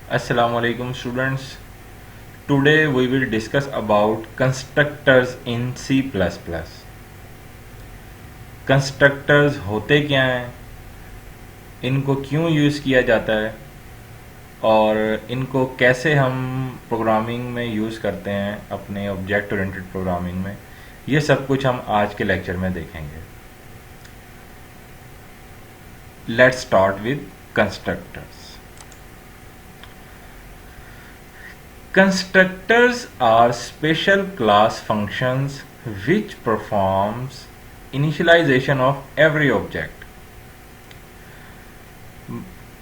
Assalamualaikum students. Today we will discuss about constructors in C++. Constructors होते क्या हैं, इनको क्यों यूज़ किया जाता है और इनको कैसे हम प्रोग्रामिंग में यूज़ करते हैं अपने ऑब्जेक्ट ओरिएंटेड प्रोग्रामिंग में, ये सब कुछ हम आज के लेक्चर में देखेंगे। Let's start with constructors. Constructors are special class functions which performs initialization of every object.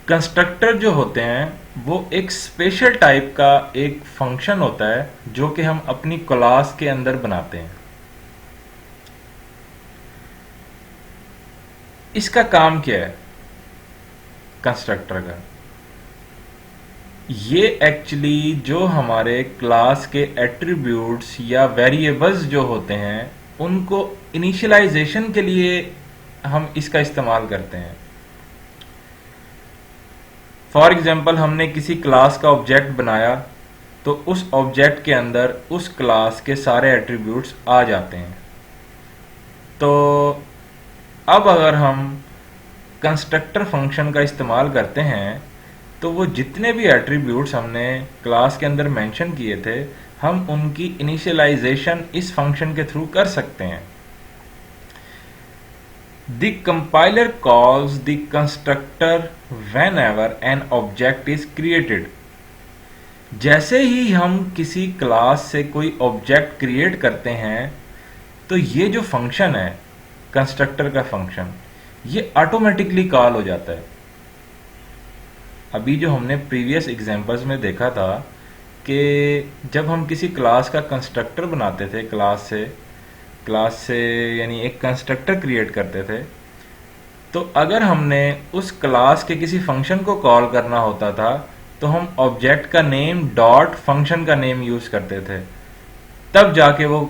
Constructor जो होते हैं वो एक स्पेशल टाइप का एक फंक्शन होता है जो कि हम अपनी क्लास के अंदर बनाते हैं। इसका काम क्या है कंस्ट्रक्टर का? ये एक्चुअली जो हमारे क्लास के एट्रीब्यूट्स या वेरिएबल्स जो होते हैं उनको इनिशियलाइजेशन के लिए हम इसका इस्तेमाल करते हैं। फॉर एग्जांपल, हमने किसी क्लास का ऑब्जेक्ट बनाया तो उस ऑब्जेक्ट के अंदर उस क्लास के सारे एट्रीब्यूट्स आ जाते हैं। तो अब अगर हम कंस्ट्रक्टर फंक्शन का इस्तेमाल करते हैं तो वो जितने भी एट्रीब्यूट्स हमने क्लास के अंदर मेंशन किए थे, हम उनकी इनिशियलाइजेशन इस फंक्शन के थ्रू कर सकते हैं। The compiler calls the constructor whenever an object is created. जैसे ही हम किसी क्लास से कोई ऑब्जेक्ट क्रिएट करते हैं तो ये जो फंक्शन है कंस्ट्रक्टर का फंक्शन, ये ऑटोमेटिकली कॉल हो जाता है। अभी जो हमने प्रीवियस एग्जांपल्स में देखा था कि जब हम किसी क्लास का कंस्ट्रक्टर बनाते थे, क्लास से यानी एक कंस्ट्रक्टर क्रिएट करते थे, तो अगर हमने उस क्लास के किसी फंक्शन को कॉल करना होता था तो हम ऑब्जेक्ट का नेम डॉट फंक्शन का नेम यूज करते थे, तब जाके वो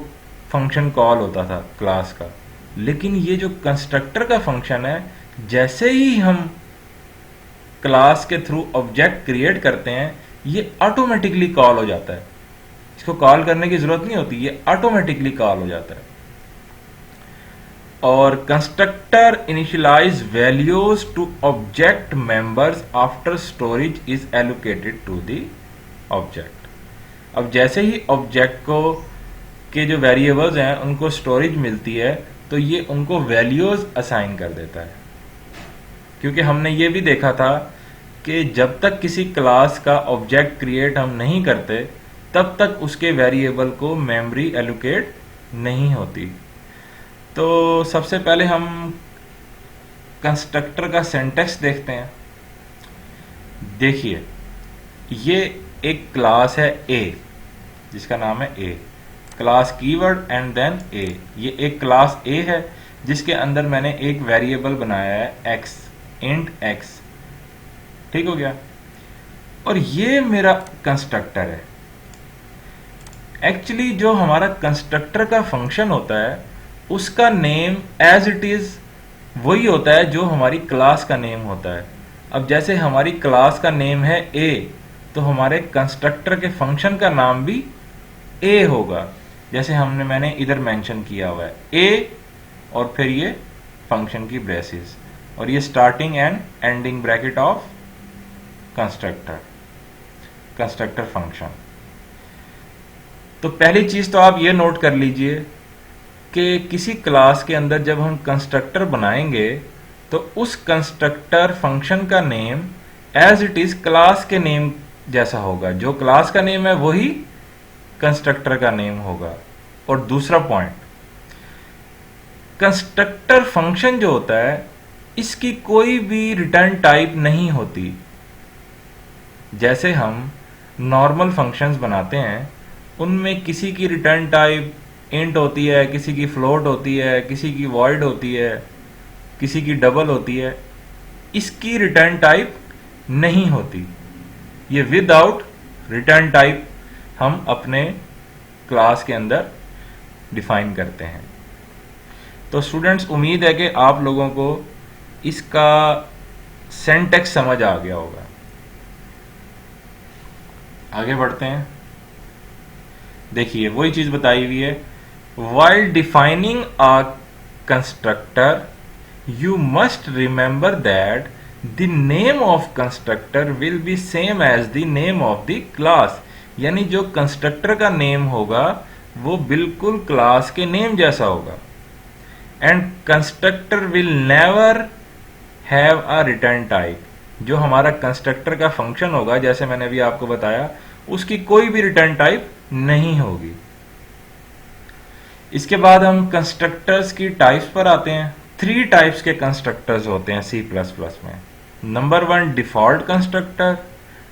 फंक्शन कॉल होता था क्लास का। लेकिन ये जो कंस्ट्रक्टर का फंक्शन है, जैसे ही हम क्लास के थ्रू ऑब्जेक्ट क्रिएट करते हैं ये ऑटोमेटिकली कॉल हो जाता है। इसको कॉल करने की जरूरत नहीं होती, ये ऑटोमेटिकली कॉल हो जाता है। और constructor initialize values to object members after storage is allocated to the object. अब जैसे ही ऑब्जेक्ट को के जो वेरिएबल्स हैं उनको स्टोरेज मिलती है तो ये उनको वैल्यूज असाइन कर देता है। क्योंकि हमने ये भी देखा था कि जब तक किसी क्लास का ऑब्जेक्ट क्रिएट हम नहीं करते तब तक उसके वेरिएबल को मेमोरी एलोकेट नहीं होती। तो सबसे पहले हम कंस्ट्रक्टर का सिंटैक्स देखते हैं। देखिए, ये एक क्लास है ए जिसका नाम है ए, क्लास कीवर्ड एंड देन ए। ये एक क्लास ए है जिसके अंदर मैंने एक वेरिएबल बनाया है एक्स, इंट एक्स। ठीक हो गया। और ये मेरा कंस्ट्रक्टर है। एक्चुअली जो हमारा कंस्ट्रक्टर का फंक्शन होता है उसका नेम एज इट इज वही होता है जो हमारी क्लास का नेम होता है। अब जैसे हमारी क्लास का नेम है ए, तो हमारे कंस्ट्रक्टर के फंक्शन का नाम भी ए होगा, जैसे मैंने इधर मेंशन किया हुआ है ए और फिर ये फंक्शन की ब्रेसेस और ये starting and ending bracket of constructor function. तो पहली चीज तो आप ये नोट कर लीजिए कि किसी क्लास के अंदर जब हम कंस्ट्रक्टर बनाएंगे तो उस कंस्ट्रक्टर फंक्शन का name as it is class के नेम जैसा होगा। जो क्लास का नेम है वही कंस्ट्रक्टर का नेम होगा। और दूसरा पॉइंट, कंस्ट्रक्टर फंक्शन जो होता है इसकी कोई भी रिटर्न टाइप नहीं होती। जैसे हम नॉर्मल फंक्शंस बनाते हैं उनमें किसी की रिटर्न टाइप इंट होती है, किसी की फ्लोट होती है, किसी की वॉइड होती है, किसी की डबल होती है। इसकी रिटर्न टाइप नहीं होती। ये विदाउट रिटर्न टाइप हम अपने क्लास के अंदर डिफाइन करते हैं। तो स्टूडेंट्स, उम्मीद है कि आप लोगों को इसका सिंटैक्स समझ आ गया होगा। आगे बढ़ते हैं। देखिए वही चीज बताई हुई है, while defining a constructor you must remember that the name of constructor will be same as the name of the class। यानी जो कंस्ट्रक्टर का नेम होगा वो बिल्कुल क्लास के नेम जैसा होगा। And constructor will never have a return type. जो हमारा कंस्ट्रक्टर का फंक्शन होगा, जैसे मैंने अभी आपको बताया, उसकी कोई भी रिटर्न टाइप नहीं होगी। इसके बाद हम कंस्ट्रक्टर्स की टाइप्स पर आते हैं। 3 टाइप्स के कंस्ट्रक्टर्स होते हैं C++ में। Number 1 default constructor,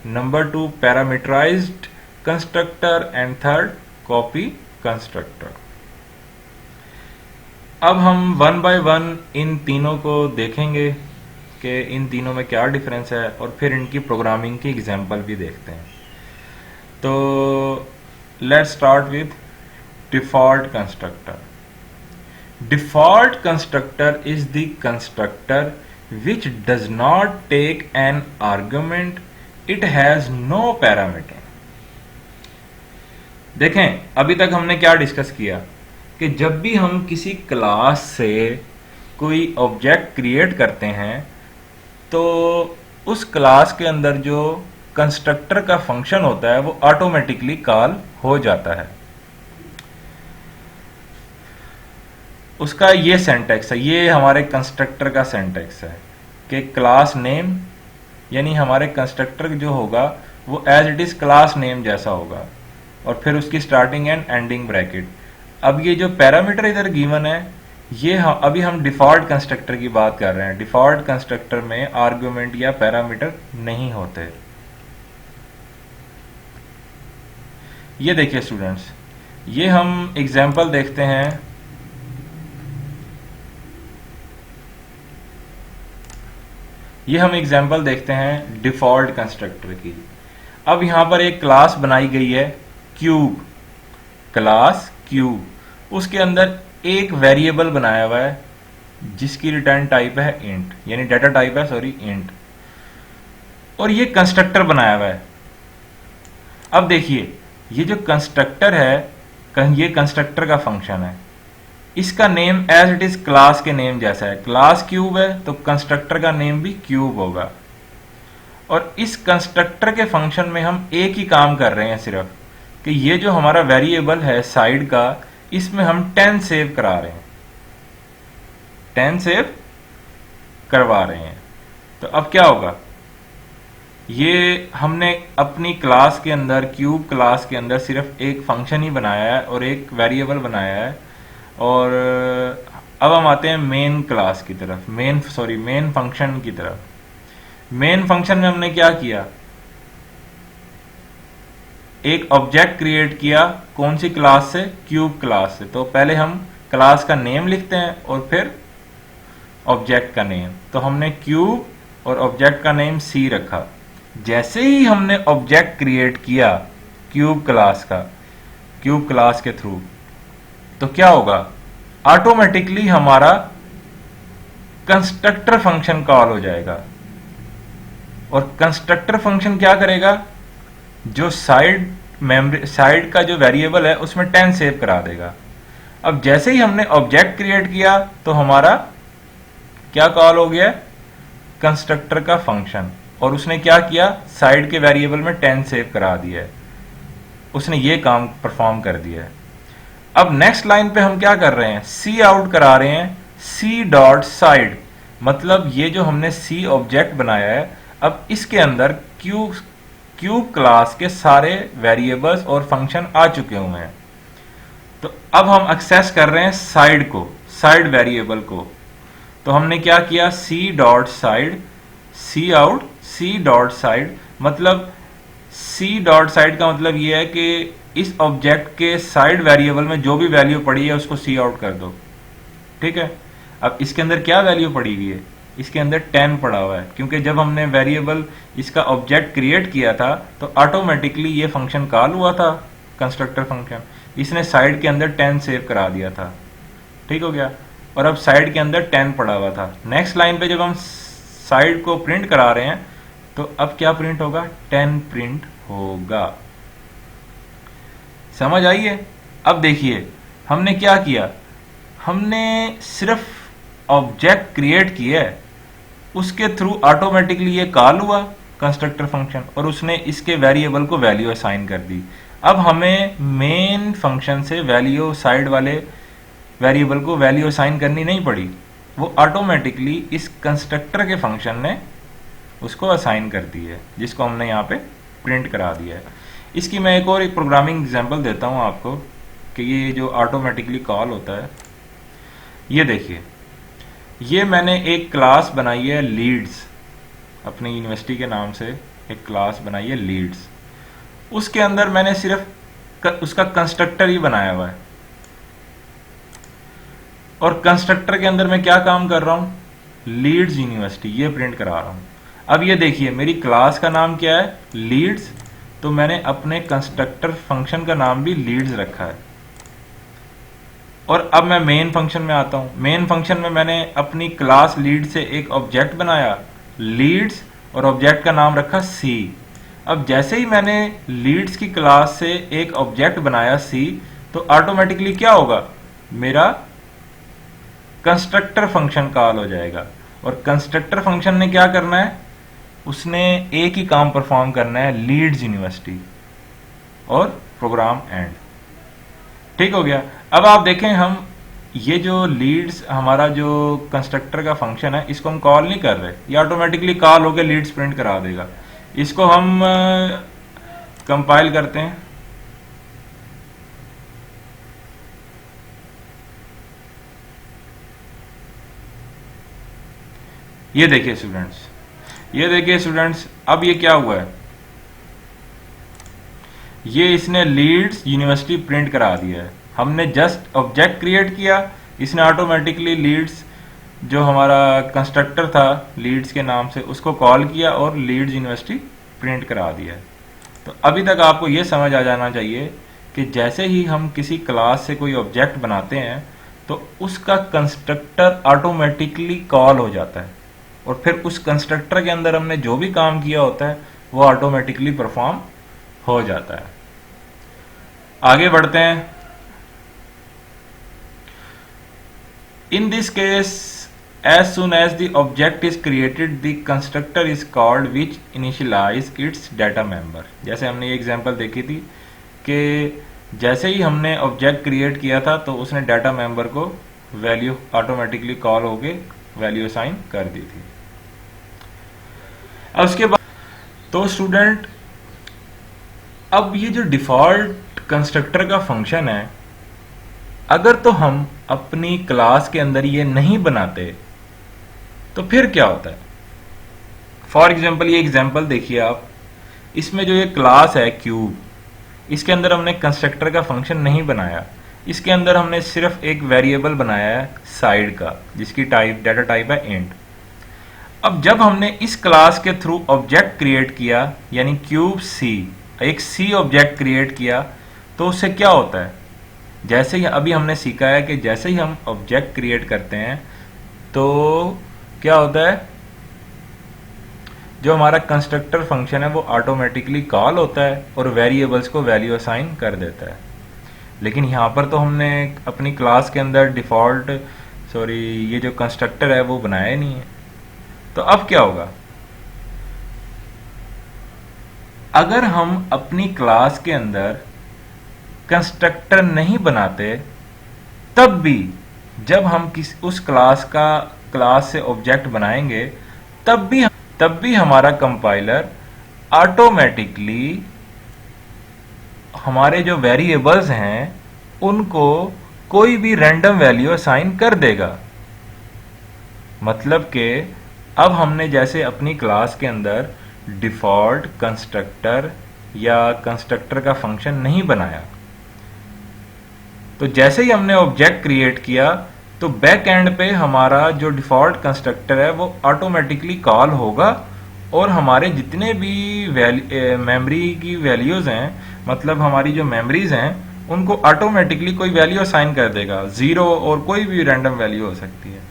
number 2 parameterized constructor and third copy constructor. अब हम 1 बाय 1 इन तीनों को देखेंगे कि इन तीनों में क्या डिफरेंस है, और फिर इनकी प्रोग्रामिंग की एग्जांपल भी देखते हैं। तो let's start with default constructor। Default constructor is the constructor which does not take an argument, it has no parameter। देखें अभी तक हमने क्या डिस्कस किया कि जब भी हम किसी क्लास से कोई ऑब्जेक्ट क्रिएट करते हैं तो उस क्लास के अंदर जो कंस्ट्रक्टर का फंक्शन होता है वो ऑटोमेटिकली कॉल हो जाता है। उसका ये सिंटैक्स है, ये हमारे कंस्ट्रक्टर का सिंटैक्स है कि क्लास नेम, यानी हमारे कंस्ट्रक्टर जो होगा वो as it is class name जैसा होगा, और फिर उसकी स्टार्टिंग एंड एंडिंग ब्रैकेट। अब ये जो पैरामीटर इधर गिवन है, ये अभी हम डिफॉल्ट कंस्ट्रक्टर की बात कर रहे हैं। डिफॉल्ट कंस्ट्रक्टर में आर्गुमेंट या पैरामीटर नहीं होते। ये देखिए स्टूडेंट्स, ये हम एग्जाम्पल देखते हैं। ये हम एग्जाम्पल देखते हैं डिफॉल्ट कंस्ट्रक्टर की। अब यहां पर एक क्लास बनाई गई है क्यूब, क्लास क्यूब। उसके अंदर एक वेरिएबल बनाया हुआ है जिसकी रिटर्न टाइप है इंट, यानी डाटा टाइप है इंट, और ये कंस्ट्रक्टर बनाया हुआ है। अब देखिए ये जो कंस्ट्रक्टर है, ये कंस्ट्रक्टर का फंक्शन है, इसका name as it is class के नेम जैसा है। क्लास क्यूब है तो कंस्ट्रक्टर का नेम भी क्यूब होगा। और इस कंस्ट्रक्टर के फंक्शन में हम एक ही काम कर रहे हैं सिर्फ, कि ये जो हमारा वेरिएबल है साइड का, इसमें हम 10 सेव करा रहे हैं, 10 सेव करवा रहे हैं। तो अब क्या होगा, ये हमने अपनी क्लास के अंदर, क्यूब क्लास के अंदर सिर्फ एक फंक्शन ही बनाया है और एक वेरिएबल बनाया है। और अब हम आते हैं मेन क्लास की तरफ, मेन फंक्शन की तरफ। मेन फंक्शन में हमने क्या किया, एक ऑब्जेक्ट क्रिएट किया। कौन सी क्लास से? क्यूब क्लास से। तो पहले हम क्लास का नेम लिखते हैं और फिर ऑब्जेक्ट का नेम। तो हमने क्यूब और ऑब्जेक्ट का नेम C रखा। जैसे ही हमने ऑब्जेक्ट क्रिएट किया क्यूब क्लास के थ्रू, तो क्या होगा, ऑटोमेटिकली हमारा कंस्ट्रक्टर फंक्शन कॉल हो जाएगा। और कंस्ट्रक्टर फंक्शन क्या करेगा, जो साइड का जो वेरिएबल है उसमें 10 सेव करा देगा। अब जैसे ही हमने ऑब्जेक्ट क्रिएट किया तो हमारा क्या कॉल हो गया, कंस्ट्रक्टर का फंक्शन, और उसने क्या किया, साइड के वेरिएबल में 10 सेव करा दिया है। उसने ये काम परफॉर्म कर दिया है। अब नेक्स्ट लाइन पे हम क्या कर रहे हैं, सी आउट करा रहे हैं सी डॉट साइड। मतलब ये जो हमने सी ऑब्जेक्ट बनाया है, अब इसके अंदर क्यूब क्लास के सारे वेरिएबल्स और फंक्शन आ चुके हुए हैं। तो अब हम एक्सेस कर रहे हैं साइड को, साइड वेरिएबल को। तो हमने क्या किया, सी डॉट साइड, सी आउट सी डॉट साइड। मतलब सी डॉट साइड का मतलब ये है कि इस ऑब्जेक्ट के साइड वेरिएबल में जो भी वैल्यू पड़ी है उसको सी आउट कर दो। ठीक है। अब इसके अंदर क्या वैल्यू पड़ी हुई है, इसके अंदर 10 पड़ा हुआ है, क्योंकि जब हमने वेरिएबल इसका ऑब्जेक्ट क्रिएट किया था तो ऑटोमेटिकली ये फंक्शन कॉल हुआ था, कंस्ट्रक्टर फंक्शन। इसने साइड के अंदर 10 सेव करा दिया था। ठीक हो गया। और अब साइड के अंदर 10 पड़ा हुआ था। नेक्स्ट लाइन पे जब हम साइड को प्रिंट करा रहे हैं तो अब क्या प्रिंट होगा, 10 प्रिंट होगा। समझ आई है? अब देखिए हमने क्या किया, हमने सिर्फ ऑब्जेक्ट क्रिएट किया है, उसके थ्रू ऑटोमेटिकली ये कॉल हुआ कंस्ट्रक्टर फंक्शन और उसने इसके वेरिएबल को वैल्यू असाइन कर दी। अब हमें मेन फंक्शन से वैल्यू साइड वाले वेरिएबल को वैल्यू असाइन करनी नहीं पड़ी, वो ऑटोमेटिकली इस कंस्ट्रक्टर के फंक्शन ने उसको असाइन कर दी है, जिसको हमने यहाँ पे प्रिंट करा दिया है। इसकी मैं एक प्रोग्रामिंग एग्जांपल देता हूँ आपको कि ये जो ऑटोमेटिकली कॉल होता है, ये देखिए, ये मैंने एक क्लास बनाई है लीड्स, अपनी यूनिवर्सिटी के नाम से एक क्लास बनाई है लीड्स। उसके अंदर मैंने सिर्फ उसका कंस्ट्रक्टर ही बनाया हुआ है और कंस्ट्रक्टर के अंदर मैं क्या काम कर रहा हूं, लीड्स यूनिवर्सिटी ये प्रिंट करा रहा हूं। अब ये देखिए मेरी क्लास का नाम क्या है, लीड्स, तो मैंने अपने कंस्ट्रक्टर फंक्शन का नाम भी लीड्स रखा है। और अब मैं मेन फंक्शन में आता हूं। मेन फंक्शन में मैंने अपनी क्लास लीड से एक ऑब्जेक्ट बनाया लीड्स और ऑब्जेक्ट का नाम रखा सी। अब जैसे ही मैंने लीड्स की क्लास से एक ऑब्जेक्ट बनाया सी, तो ऑटोमेटिकली क्या होगा, मेरा कंस्ट्रक्टर फंक्शन कॉल हो जाएगा। और कंस्ट्रक्टर फंक्शन ने क्या करना है, उसने एक ही काम परफॉर्म करना है, लीड्स यूनिवर्सिटी और प्रोग्राम एंड। ठीक हो गया। अब आप देखें, हम ये जो लीड्स हमारा जो कंस्ट्रक्टर का फंक्शन है, इसको हम कॉल नहीं कर रहे, ये ऑटोमेटिकली कॉल होकर लीड्स प्रिंट करा देगा। इसको हम कंपाइल करते हैं। ये देखिए स्टूडेंट्स, अब ये क्या हुआ है, ये इसने लीड्स यूनिवर्सिटी प्रिंट करा दिया है। हमने जस्ट ऑब्जेक्ट क्रिएट किया, इसने ऑटोमेटिकली लीड्स जो हमारा कंस्ट्रक्टर था लीड्स के नाम से उसको कॉल किया और लीड्स यूनिवर्सिटी प्रिंट करा दिया है। तो अभी तक आपको ये समझ आ जाना चाहिए कि जैसे ही हम किसी क्लास से कोई ऑब्जेक्ट बनाते हैं तो उसका कंस्ट्रक्टर ऑटोमेटिकली कॉल हो जाता है और फिर उस कंस्ट्रक्टर के अंदर हमने जो भी काम किया होता है वो ऑटोमेटिकली परफॉर्म हो जाता है। आगे बढ़ते हैं। In this case, as soon as the object is created, the constructor is called which initialize its data member। जैसे हमने ये एग्जांपल देखी थी कि जैसे ही हमने ऑब्जेक्ट क्रिएट किया था तो उसने डाटा मेंबर को वैल्यू ऑटोमेटिकली कॉल होके वैल्यू असाइन कर दी थी। अब उसके बाद तो स्टूडेंट, अब ये जो डिफॉल्ट कंस्ट्रक्टर का फंक्शन है, अगर तो हम अपनी क्लास के अंदर ये नहीं बनाते तो फिर क्या होता है। फॉर एग्जाम्पल ये एग्जाम्पल देखिए आप, इसमें जो ये क्लास है क्यूब, इसके अंदर हमने कंस्ट्रक्टर का फंक्शन नहीं बनाया, इसके अंदर हमने सिर्फ एक वेरिएबल बनाया है साइड का, जिसकी डाटा टाइप है इंट। अब जब हमने इस क्लास के थ्रू ऑब्जेक्ट क्रिएट किया, यानी क्यूब सी, एक सी ऑब्जेक्ट क्रिएट किया, तो उससे क्या होता है, जैसे ही अभी हमने सीखा है कि जैसे ही हम ऑब्जेक्ट क्रिएट करते हैं तो क्या होता है, जो हमारा कंस्ट्रक्टर फंक्शन है वो ऑटोमेटिकली कॉल होता है और वेरिएबल्स को वैल्यू असाइन कर देता है। लेकिन यहाँ पर तो हमने अपनी क्लास के अंदर डिफॉल्ट ये जो कंस्ट्रक्टर है वो बनाया ही नहीं है। तो अब क्या होगा, अगर हम अपनी क्लास के अंदर कंस्ट्रक्टर नहीं बनाते, तब भी जब हम उस क्लास से ऑब्जेक्ट बनाएंगे तब भी हमारा कंपाइलर ऑटोमेटिकली हमारे जो वेरिएबल्स हैं उनको कोई भी रैंडम वैल्यू असाइन कर देगा। मतलब कि अब हमने जैसे अपनी क्लास के अंदर डिफॉल्ट कंस्ट्रक्टर या कंस्ट्रक्टर का फंक्शन नहीं बनाया, तो जैसे ही हमने ऑब्जेक्ट क्रिएट किया तो बैक एंड पे हमारा जो डिफॉल्ट कंस्ट्रक्टर है वो ऑटोमेटिकली कॉल होगा और हमारे जितने भी मेमोरी की वैल्यूज हैं, मतलब हमारी जो मेमोरीज हैं, उनको ऑटोमेटिकली कोई वैल्यू असाइन कर देगा, 0 और कोई भी रैंडम वैल्यू हो सकती है।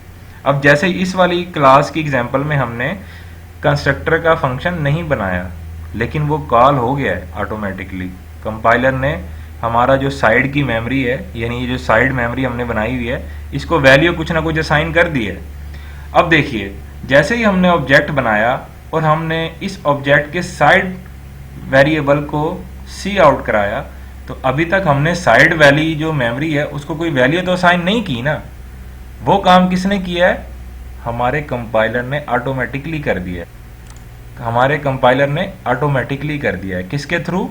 अब जैसे इस वाली क्लास की एग्जांपल में हमने कंस्ट्रक्टर का फंक्शन नहीं बनाया, लेकिन वो कॉल हो गया है ऑटोमेटिकली, कंपाइलर ने हमारा जो साइड की मेमोरी है, यानी ये जो साइड मेमोरी हमने बनाई हुई है, इसको वैल्यू कुछ ना कुछ असाइन कर दी है। अब देखिए, जैसे ही हमने ऑब्जेक्ट बनाया और हमने इस ऑब्जेक्ट के साइड वेरिएबल को सी आउट कराया, तो अभी तक हमने साइड वाली जो मेमोरी है उसको कोई वैल्यू तो असाइन नहीं की ना। वो काम किसने किया है? हमारे कंपाइलर ने ऑटोमेटिकली कर दिया है। हमारे कंपाइलर ने ऑटोमेटिकली कर दिया है। किसके थ्रू?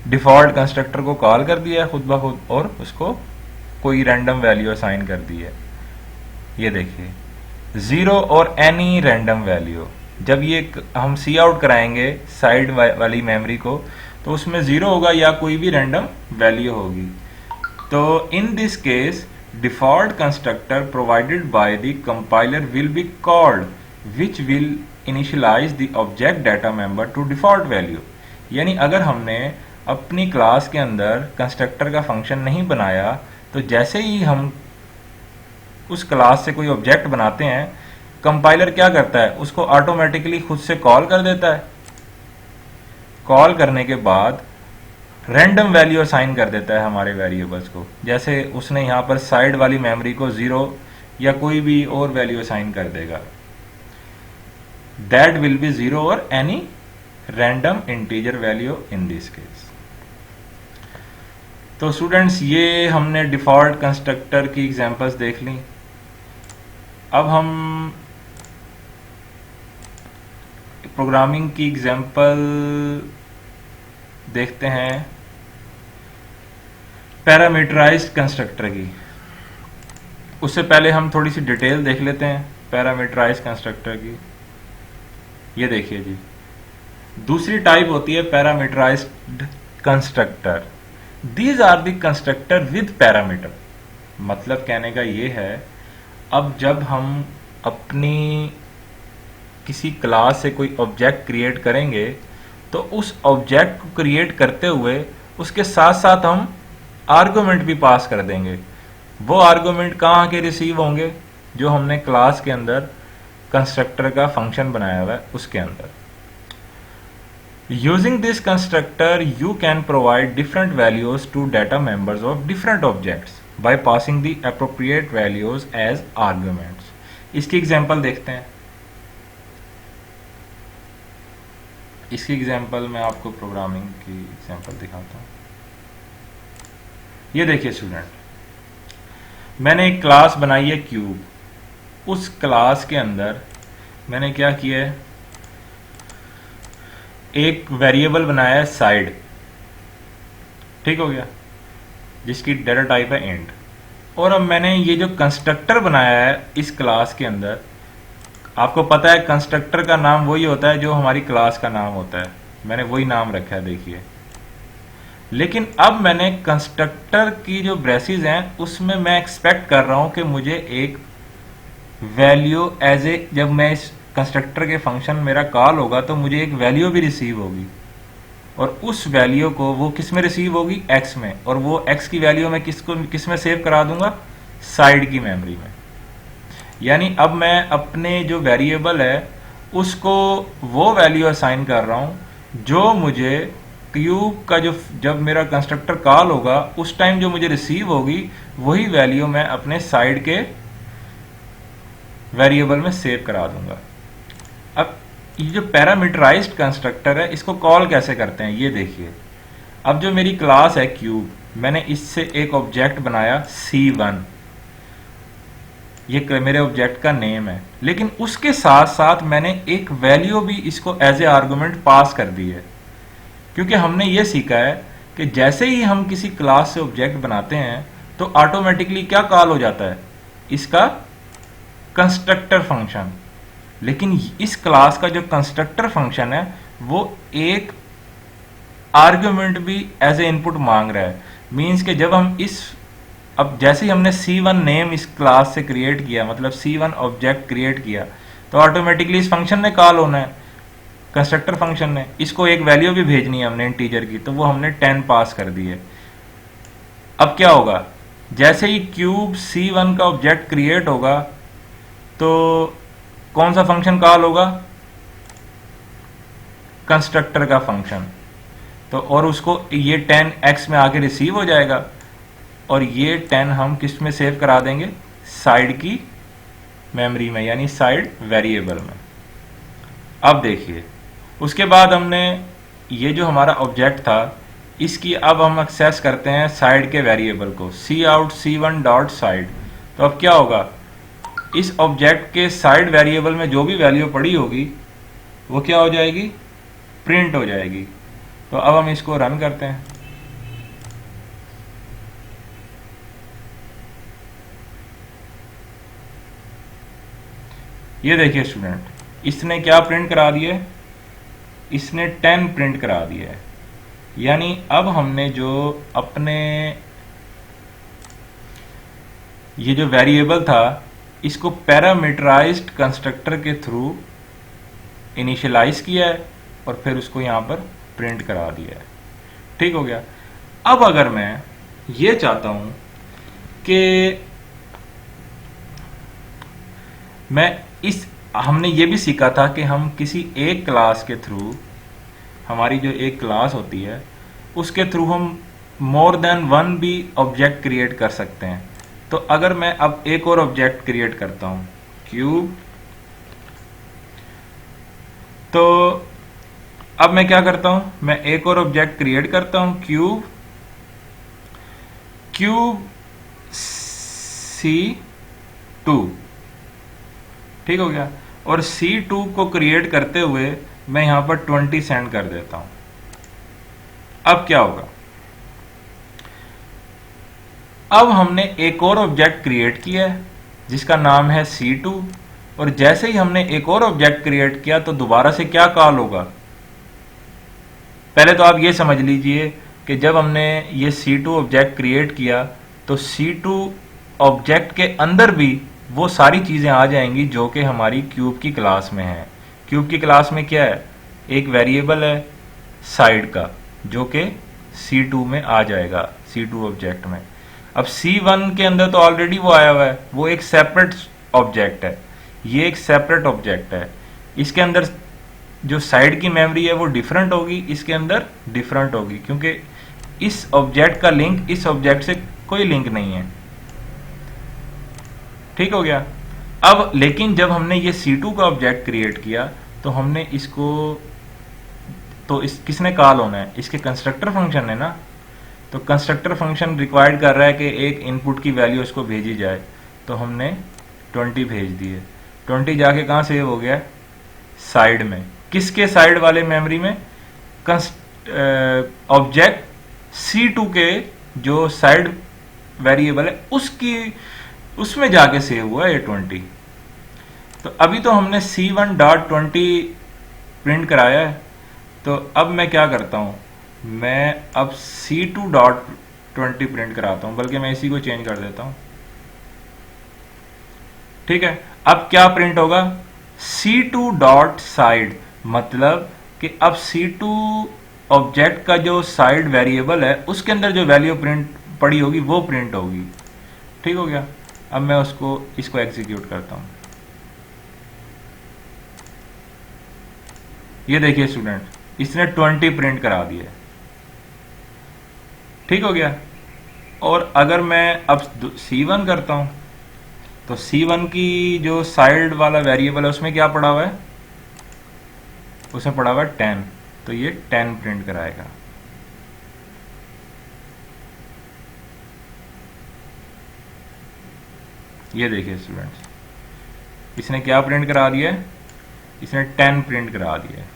डिफॉल्ट कंस्ट्रक्टर को कॉल कर दिया है खुद ब खुद, और उसको कोई रैंडम वैल्यू असाइन कर दी है। ये देखिए, 0 और एनी रैंडम वैल्यू। जब ये हम सी आउट कराएंगे साइड वाली मेमोरी को, तो उसमें 0 होगा या कोई भी रैंडम वैल्यू होगी। तो in this case default constructor provided by the compiler will be called which will initialize the object data member to default value. यानी अगर हमने अपनी क्लास के अंदर कंस्ट्रक्टर का फंक्शन नहीं बनाया, तो जैसे ही हम उस क्लास से कोई ऑब्जेक्ट बनाते हैं, कंपाइलर क्या करता है? उसको ऑटोमेटिकली खुद से कॉल कर देता है। कॉल करने के बाद रैंडम वैल्यू असाइन कर देता है हमारे वेरिएबल्स को। जैसे उसने यहाँ पर साइड वाली मेमोरी को 0 या कोई भी और वैल्यू असाइन कर देगा। दैट विल बी 0 और any random integer value in this case. तो स्टूडेंट्स, ये हमने डिफॉल्ट कंस्ट्रक्टर की एग्जांपल्स देख ली। अब हम प्रोग्रामिंग की एग्जांपल देखते हैं पैरामीटराइज्ड कंस्ट्रक्टर की। उससे पहले हम थोड़ी सी डिटेल देख लेते हैं पैरामीटराइज्ड कंस्ट्रक्टर की। ये देखिए जी, दूसरी टाइप होती है parameterized constructor. These are the constructor with parameter. मतलब कहने का ये है, अब जब हम अपनी किसी क्लास से कोई ऑब्जेक्ट क्रिएट करेंगे, तो उस ऑब्जेक्ट को क्रिएट करते हुए उसके साथ साथ हम आर्गुमेंट भी पास कर देंगे। वो आर्गुमेंट कहाँ के रिसीव होंगे? जो हमने क्लास के अंदर कंस्ट्रक्टर का फंक्शन बनाया हुआ है उसके अंदर। Using this constructor, you can provide different values to data members of different objects by passing the appropriate values as arguments. इसकी एग्जांपल देखते हैं। इसकी एग्जांपल मैं आपको प्रोग्रामिंग की एग्जांपल दिखाता हूँ। ये देखिए स्टूडेंट, मैंने एक क्लास बनाई है क्यूब। उस क्लास के अंदर मैंने क्या किया है? एक वेरिएबल बनाया है साइड, ठीक हो गया, जिसकी डाटा टाइप है इंट। और अब मैंने ये जो कंस्ट्रक्टर बनाया है इस क्लास के अंदर, आपको पता है कंस्ट्रक्टर का नाम वही होता है जो हमारी क्लास का नाम होता है। मैंने वही नाम रखा है, देखिए। लेकिन अब मैंने कंस्ट्रक्टर की जो ब्रेसेस हैं उसमें मैं एक्सपेक्ट कर रहा हूं कि मुझे एक वैल्यू एज ए, जब मैं इस कंस्ट्रक्टर के फंक्शन मेरा कॉल होगा तो मुझे एक वैल्यू भी रिसीव होगी, और उस वैल्यू को वो किस में रिसीव होगी? एक्स में। और वो एक्स की वैल्यू मैं किस में सेव करा दूंगा? साइड की मेमोरी में। यानी अब मैं अपने जो वेरिएबल है उसको वो वैल्यू असाइन कर रहा हूं जो मुझे क्यूब का जब मेरा कंस्ट्रक्टर कॉल होगा उस टाइम जो मुझे रिसीव होगी, वही वैल्यू मैं अपने साइड के वेरिएबल में सेव करा दूंगा। अब ये जो पैरामीटराइज्ड कंस्ट्रक्टर है इसको कॉल कैसे करते हैं ये देखिए। अब जो मेरी क्लास है क्यूब, मैंने इससे एक ऑब्जेक्ट बनाया C1, ये मेरे ऑब्जेक्ट का नेम है। लेकिन उसके साथ साथ मैंने एक वैल्यू भी इसको एज ए आर्गुमेंट पास कर दी है, क्योंकि हमने ये सीखा है कि जैसे ही हम किसी क्लास से ऑब्जेक्ट बनाते हैं तो ऑटोमेटिकली क्या कॉल हो जाता है? इसका कंस्ट्रक्टर फंक्शन। लेकिन इस क्लास का जो कंस्ट्रक्टर फंक्शन है वो एक आर्गुमेंट भी एज ए इनपुट मांग रहा है। मींस कि जब हम अब जैसे ही हमने C1 नेम इस क्लास से क्रिएट किया, मतलब C1 ऑब्जेक्ट क्रिएट किया, तो ऑटोमेटिकली इस फंक्शन ने कॉल होना है, कंस्ट्रक्टर फंक्शन ने। इसको एक वैल्यू भी भेजनी है हमने इंटीजर की, तो वो हमने 10 पास कर दी है। अब क्या होगा? जैसे ही क्यूब C1 का ऑब्जेक्ट क्रिएट होगा तो कौन सा फंक्शन कॉल होगा? कंस्ट्रक्टर का फंक्शन। तो और उसको ये 10 x में आके रिसीव हो जाएगा, और ये 10 हम किस में सेव करा देंगे, साइड की मेमोरी में, यानी साइड वेरिएबल में। अब देखिए, उसके बाद हमने ये जो हमारा ऑब्जेक्ट था, इसकी अब हम एक्सेस करते हैं साइड के वेरिएबल को, सी आउट C1 डॉट साइड। तो अब क्या होगा, इस ऑब्जेक्ट के साइड वेरिएबल में जो भी वैल्यू पड़ी होगी वो क्या हो जाएगी, प्रिंट हो जाएगी। तो अब हम इसको रन करते हैं। ये देखिए स्टूडेंट, इसने क्या प्रिंट करा दिया है, इसने 10 प्रिंट करा दिया है। यानी अब हमने जो अपने ये जो वेरिएबल था, इसको पैरामीटराइज्ड कंस्ट्रक्टर के थ्रू इनिशियलाइज किया है और फिर उसको यहां पर प्रिंट करा दिया है। ठीक हो गया। अब अगर मैं ये चाहता हूं कि मैं हमने ये भी सीखा था कि हम किसी एक क्लास के थ्रू, हमारी जो एक क्लास होती है उसके थ्रू हम मोर देन वन भी ऑब्जेक्ट क्रिएट कर सकते हैं। तो अगर मैं अब एक और ऑब्जेक्ट क्रिएट करता हूं, क्यूब, तो अब मैं क्या करता हूं, मैं एक और ऑब्जेक्ट क्रिएट करता हूं, क्यूब C2। ठीक हो गया। और C2 को क्रिएट करते हुए मैं यहां पर 20 सेंड कर देता हूं। अब क्या होगा, अब हमने एक और ऑब्जेक्ट क्रिएट किया है जिसका नाम है C2, और जैसे ही हमने एक और ऑब्जेक्ट क्रिएट किया तो दोबारा से क्या कॉल होगा। पहले तो आप ये समझ लीजिए कि जब हमने ये C2 ऑब्जेक्ट क्रिएट किया तो C2 ऑब्जेक्ट के अंदर भी वो सारी चीजें आ जाएंगी जो कि हमारी क्यूब की क्लास में है। क्यूब की क्लास में क्या है, एक वेरिएबल है साइड का जो कि C2 में आ जाएगा, C2 ऑब्जेक्ट में। अब C1 के अंदर तो ऑलरेडी वो आया हुआ है, वो एक सेपरेट ऑब्जेक्ट है, ये एक सेपरेट ऑब्जेक्ट है। इसके अंदर जो साइड की मेमोरी है वो डिफरेंट होगी, इसके अंदर डिफरेंट होगी, क्योंकि इस ऑब्जेक्ट का लिंक इस ऑब्जेक्ट से कोई लिंक नहीं है। ठीक हो गया। अब लेकिन जब हमने ये C2 का ऑब्जेक्ट क्रिएट किया तो हमने इसको, तो किसने कॉल होना है, इसके कंस्ट्रक्टर फंक्शन है ना। तो कंस्ट्रक्टर फंक्शन रिक्वायर्ड कर रहा है कि एक इनपुट की वैल्यू उसको भेजी जाए, तो हमने 20 भेज दिए। 20 जाके कहाँ सेव हो गया, साइड में। किसके साइड वाले मेमोरी में, ऑब्जेक्ट C2 के जो साइड वेरिएबल है उसमें जाके सेव हुआ है 20। तो अभी तो हमने C1.20 प्रिंट कराया है, तो अब मैं क्या करता हूं, मैं अब C2.20 प्रिंट कराता हूं, बल्कि मैं इसी को चेंज कर देता हूं। ठीक है। अब क्या प्रिंट होगा, C2.side, मतलब कि अब C2 ऑब्जेक्ट का जो साइड वेरिएबल है उसके अंदर जो वैल्यू प्रिंट पड़ी होगी वो प्रिंट होगी। ठीक हो गया। अब मैं इसको एग्जीक्यूट करता हूं। ये देखिए स्टूडेंट, इसने 20 प्रिंट करा दिया। ठीक हो गया। और अगर मैं अब C1 करता हूं तो C1 की जो साइड वाला वेरिएबल है उसमें क्या पड़ा हुआ है, उसमें पड़ा हुआ है 10, तो ये 10 प्रिंट कराएगा। ये देखिए स्टूडेंट्स, इसने क्या प्रिंट करा दिया है, इसने 10 प्रिंट करा दिया है।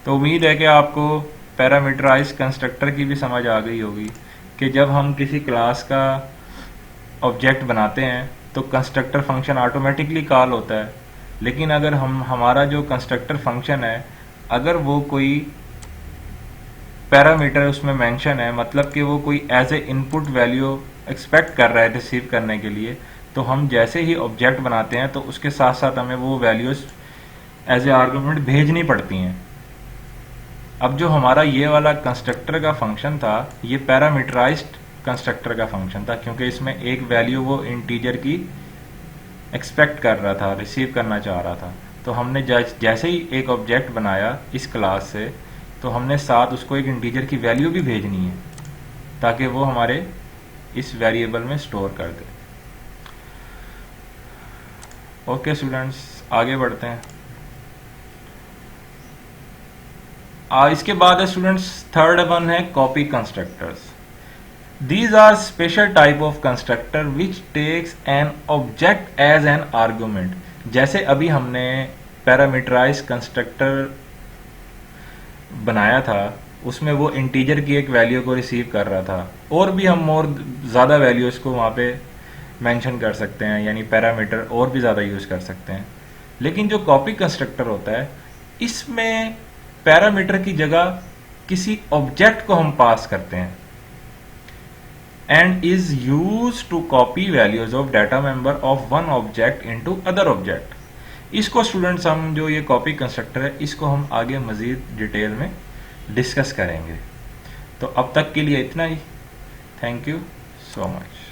तो उम्मीद है कि आपको पैरामीटराइज्ड कंस्ट्रक्टर की भी समझ आ गई होगी कि जब हम किसी क्लास का ऑब्जेक्ट बनाते हैं तो कंस्ट्रक्टर फंक्शन ऑटोमेटिकली कॉल होता है, लेकिन अगर हमारा जो कंस्ट्रक्टर फंक्शन है अगर वो कोई पैरामीटर उसमें मेंशन है, मतलब कि वो कोई as a input value expect कर रहा है रिसीव करने के लिए, तो हम जैसे ही ऑब्जेक्ट बनाते हैं तो उसके साथ साथ हमें वो वैल्यूज एज ए आर्गुमेंट भेजनी पड़ती हैं। अब जो हमारा ये वाला कंस्ट्रक्टर का फंक्शन था ये पैरामीटराइज्ड कंस्ट्रक्टर का फंक्शन था, क्योंकि इसमें एक वैल्यू वो इंटीजर की एक्सपेक्ट कर रहा था, रिसीव करना चाह रहा था। तो हमने जैसे ही एक ऑब्जेक्ट बनाया इस क्लास से तो हमने साथ उसको एक इंटीजर की वैल्यू भी भेजनी है ताकि वो हमारे इस वेरिएबल में स्टोर कर दे। ओके स्टूडेंट्स, आगे बढ़ते हैं। इसके बाद है स्टूडेंट्स, थर्ड वन है copy constructors. These are special type of constructor which takes an object as an argument। जैसे अभी हमने पैरामीटराइज कंस्ट्रक्टर बनाया था, उसमें वो इंटीजर की एक वैल्यू को रिसीव कर रहा था, और भी हम और ज़्यादा वैल्यूज को वहाँ पे मेंशन कर सकते हैं, यानी पैरामीटर और भी ज़्यादा यूज़ कर सकते हैं। लेकिन जो कॉपी कंस्ट्रक्टर होता है, इसमें पैरामीटर की जगह किसी ऑब्जेक्ट को हम पास करते हैं and is used to copy values of data member of one object into other object। इसको स्टूडेंट्स हम जो ये कॉपी कंस्ट्रक्टर है, इसको हम आगे मजीद डिटेल में डिस्कस करेंगे। तो अब तक के लिए इतना ही। Thank you so much.